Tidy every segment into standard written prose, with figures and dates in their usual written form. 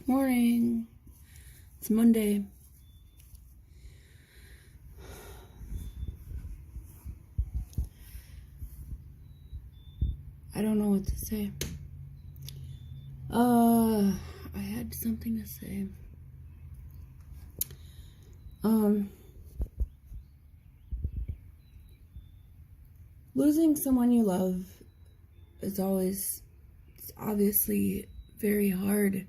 Morning. It's Monday. I don't know what to say. I had something to say. Losing someone you love is always, it's obviously very hard.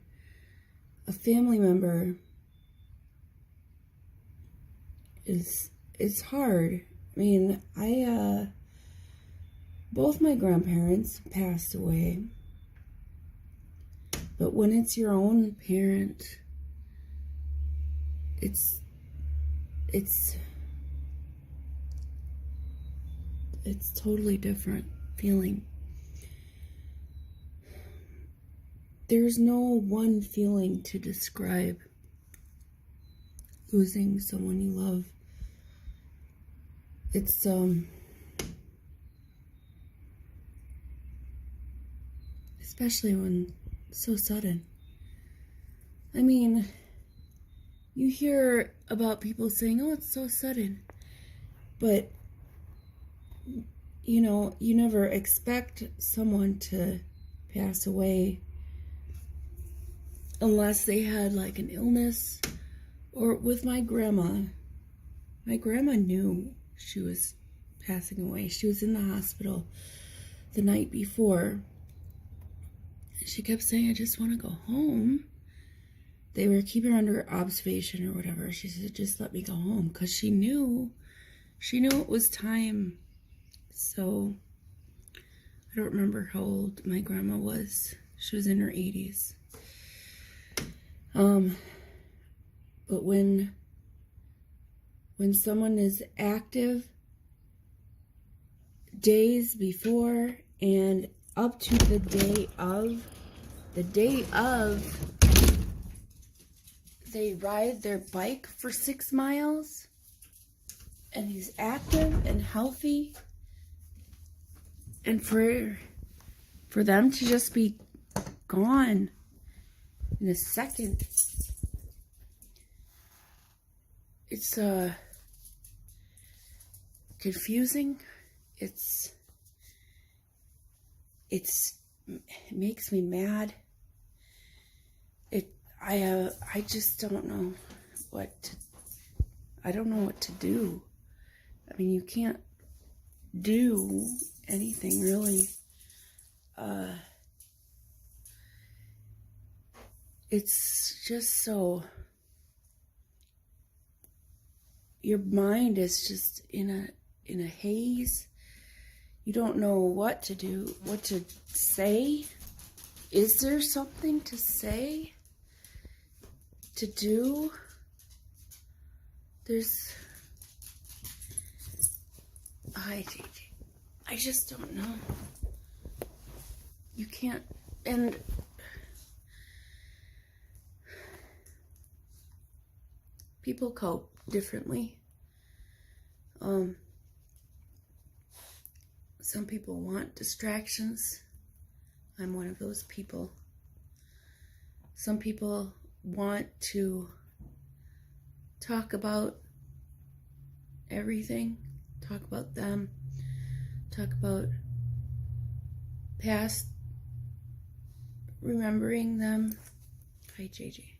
A family member it's hard. I mean, both my grandparents passed away, but when it's your own parent, it's totally different feeling. There's no one feeling to describe losing someone you love. It's especially when it's so sudden. I mean, you hear about people saying, "Oh, it's so sudden," but you know, you never expect someone to pass away unless they had like an illness. Or with my grandma knew she was passing away. She was in the hospital the night before. She kept saying, "I just want to go home." They were keeping her under observation or whatever. She said, "Just let me go home," because she knew it was time. So I don't remember how old my grandma was. She was in her 80s. But when someone is active days before and up to the day of, they ride their bike for 6 miles and he's active and healthy, and for them to just be gone in a second, it's confusing. It makes me mad. I just don't know I don't know what to do. I mean, you can't do anything really. It's just so, your mind is just in a haze. You don't know what to do, what to say. Is there something to say? To do? I just don't know. You can't, and people cope differently. Some people want distractions. I'm one of those people. Some people want to talk about everything, talk about them, talk about past, remembering them. Hi, JJ.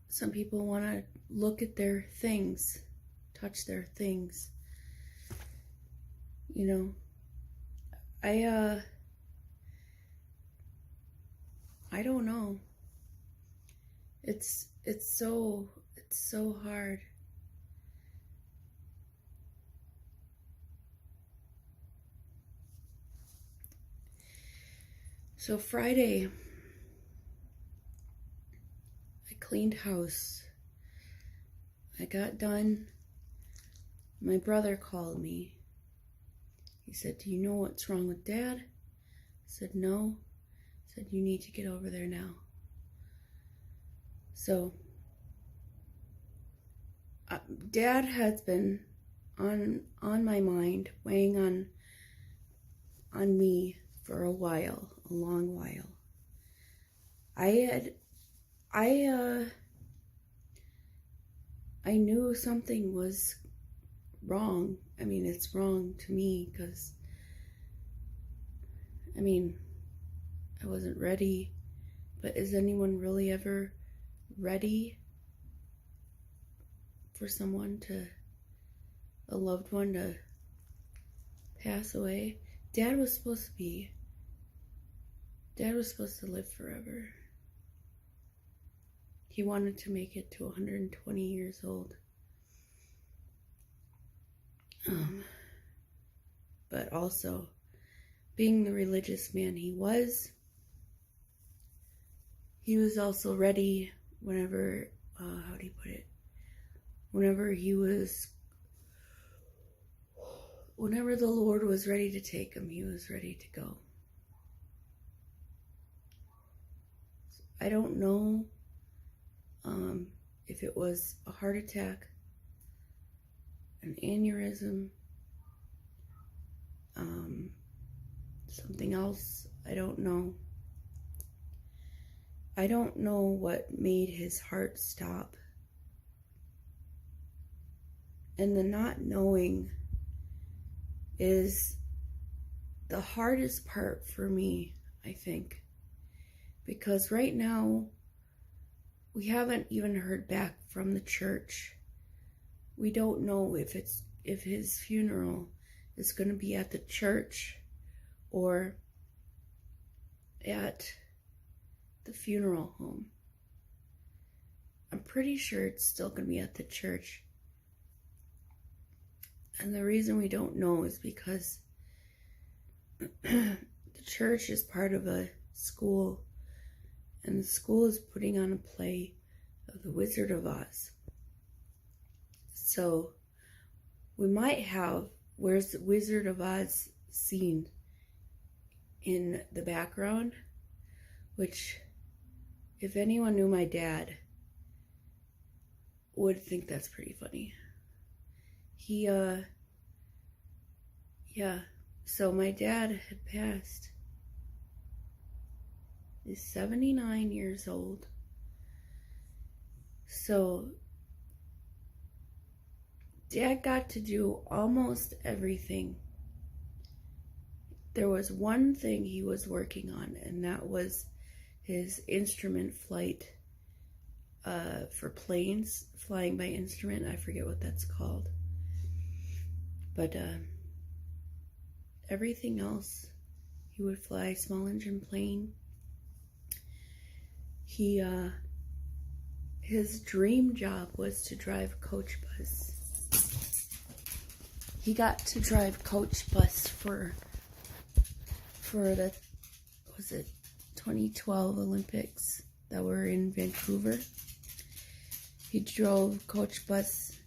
Some people want to look at their things, touch their things. You know, I don't know. It's so hard. So Friday, I cleaned house. I got done. My brother called me. He said, "Do you know what's wrong with Dad?" I said, "No." He said, "You need to get over there now." So, Dad has been on my mind, weighing on me for a while, a long while. I knew something was wrong. I mean, it's wrong to me because, I mean, I wasn't ready. But is anyone really ever ready for someone a loved one to pass away? Dad was supposed to live forever. He wanted to make it to 120 years old. But also, being the religious man he was also ready whenever, how do you put it? Whenever the Lord was ready to take him, he was ready to go. I don't know if it was a heart attack, an aneurysm, something else. I don't know. I don't know what made his heart stop. And the not knowing is the hardest part for me, I think. Because right now, we haven't even heard back from the church. We don't know if his funeral is going to be at the church or at the funeral home. I'm pretty sure it's still going to be at the church. And the reason we don't know is because the church is part of a school, and the school is putting on a play of The Wizard of Oz. So we might have Where's the Wizard of Oz scene in the background, which, if anyone knew my dad, would think that's pretty funny. So my dad had passed. He's 79 years old. So Dad got to do almost everything. There was one thing he was working on, and that was his instrument flight for planes, flying by instrument. I forget what that's called. But everything else, he would fly small engine plane. His dream job was to drive coach bus. He got to drive coach bus for the, was it 2012 Olympics that were in Vancouver. He drove coach bus.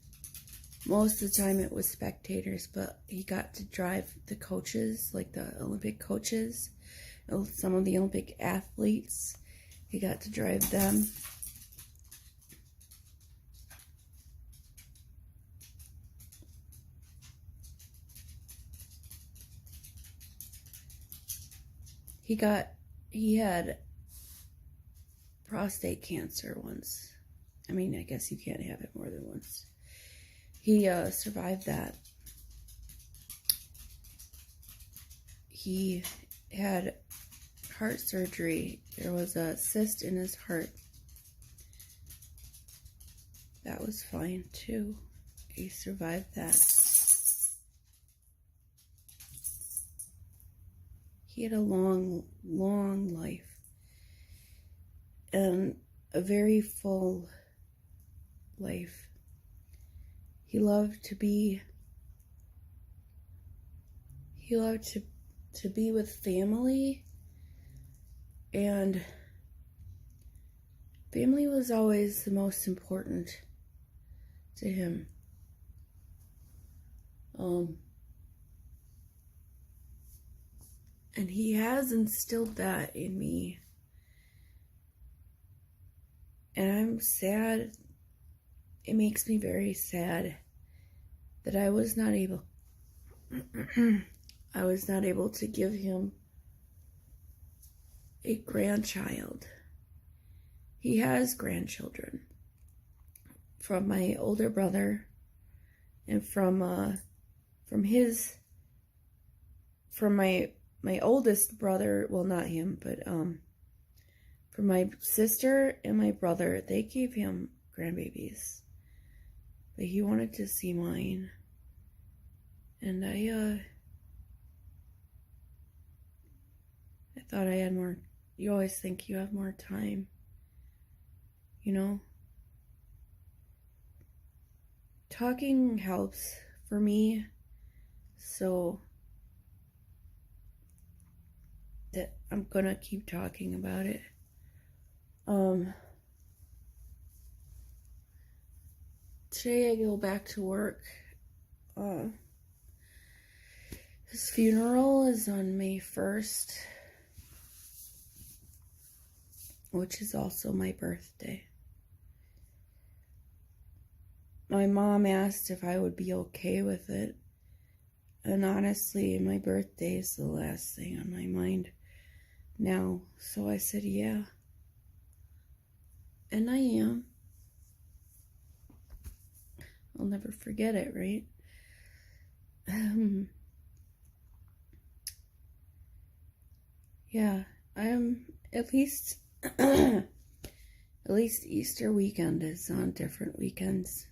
Most of the time it was spectators, but he got to drive the coaches, like the Olympic coaches, some of the Olympic athletes. He got to drive them. He had prostate cancer once. I mean, I guess you can't have it more than once. He survived that. He had heart surgery. There was a cyst in his heart. That was fine too. He survived that. He had a long, long life and a very full life. He loved to be with family, and family was always the most important to him. And he has instilled that in me. And I'm sad. It makes me very sad that I was not able to give him a grandchild. He has grandchildren from my older brother and from my oldest brother, well, not him, but from my sister and my brother. They gave him grandbabies, but he wanted to see mine. And I thought I had more. You always think you have more time, you know? Talking helps for me, so that I'm gonna keep talking about it. Today I go back to work. His funeral is on May 1st, which is also my birthday. My mom asked if I would be okay with it. And honestly, my birthday is the last thing on my mind now. So I said, yeah. And I am. I'll never forget it, right? Yeah, I'm at least Easter weekend is on different weekends.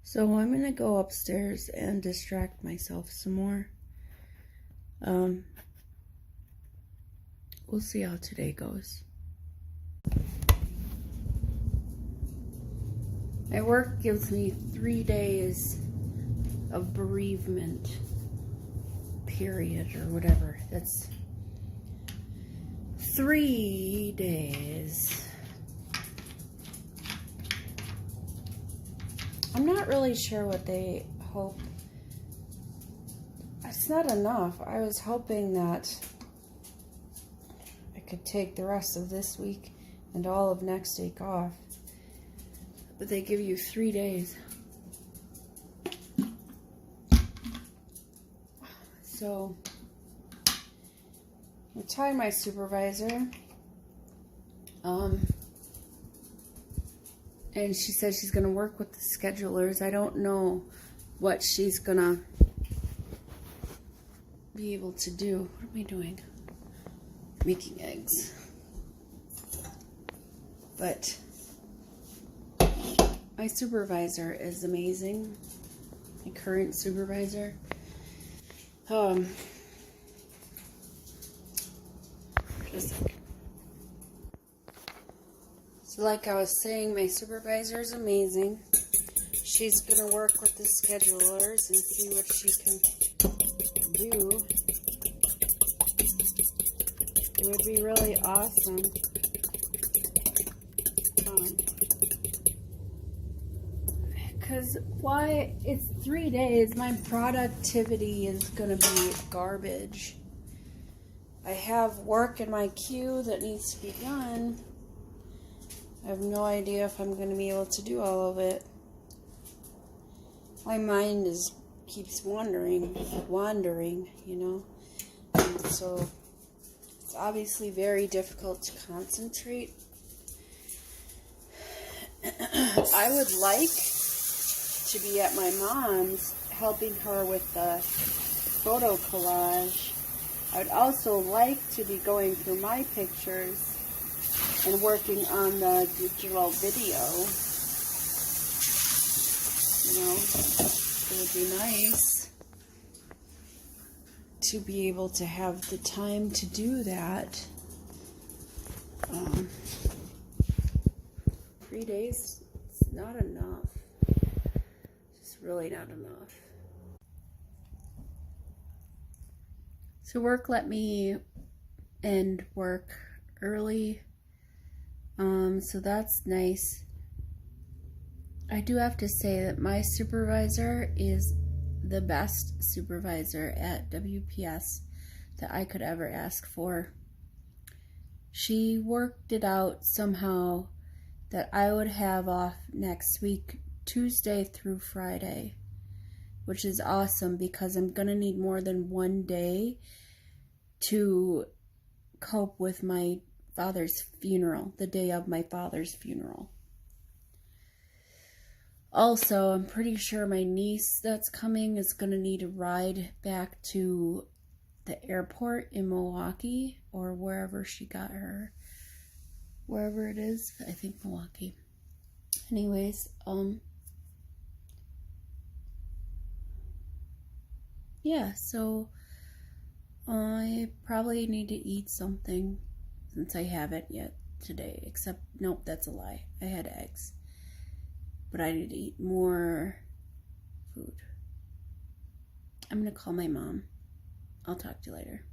So I'm gonna go upstairs and distract myself some more. We'll see how today goes. My work gives me 3 days of bereavement period or whatever. That's 3 days. I'm not really sure what they hope. It's not enough. I was hoping that I could take the rest of this week and all of next week off. But they give you 3 days. So, I tried my supervisor. And she said she's going to work with the schedulers. I don't know what she's going to be able to do. What am I doing? Making eggs. But my supervisor is amazing. My current supervisor. Just so like I was saying, my supervisor is amazing. She's gonna work with the schedulers and see what she can do. It would be really awesome. Because why it's 3 days, my productivity is gonna be garbage. I have work in my queue that needs to be done. I have no idea if I'm going to be able to do all of it. My mind keeps wandering, you know. And so it's obviously very difficult to concentrate. I would like to be at my mom's helping her with the photo collage. I would also like to be going through my pictures and working on the digital video. You know, it would be nice to be able to have the time to do that. 3 days, it's not enough. It's really not enough. So work let me end work early. So that's nice. I do have to say that my supervisor is the best supervisor at WPS that I could ever ask for. She worked it out somehow that I would have off next week, Tuesday through Friday, which is awesome because I'm going to need more than one day to cope with my father's funeral, the day of my father's funeral. Also, I'm pretty sure my niece that's coming is going to need a ride back to the airport in Milwaukee or wherever she got her. Wherever it is, I think Milwaukee. Anyways, yeah, so I probably need to eat something since I haven't yet today. Except, nope, that's a lie. I had eggs. But I need to eat more food. I'm going to call my mom. I'll talk to you later.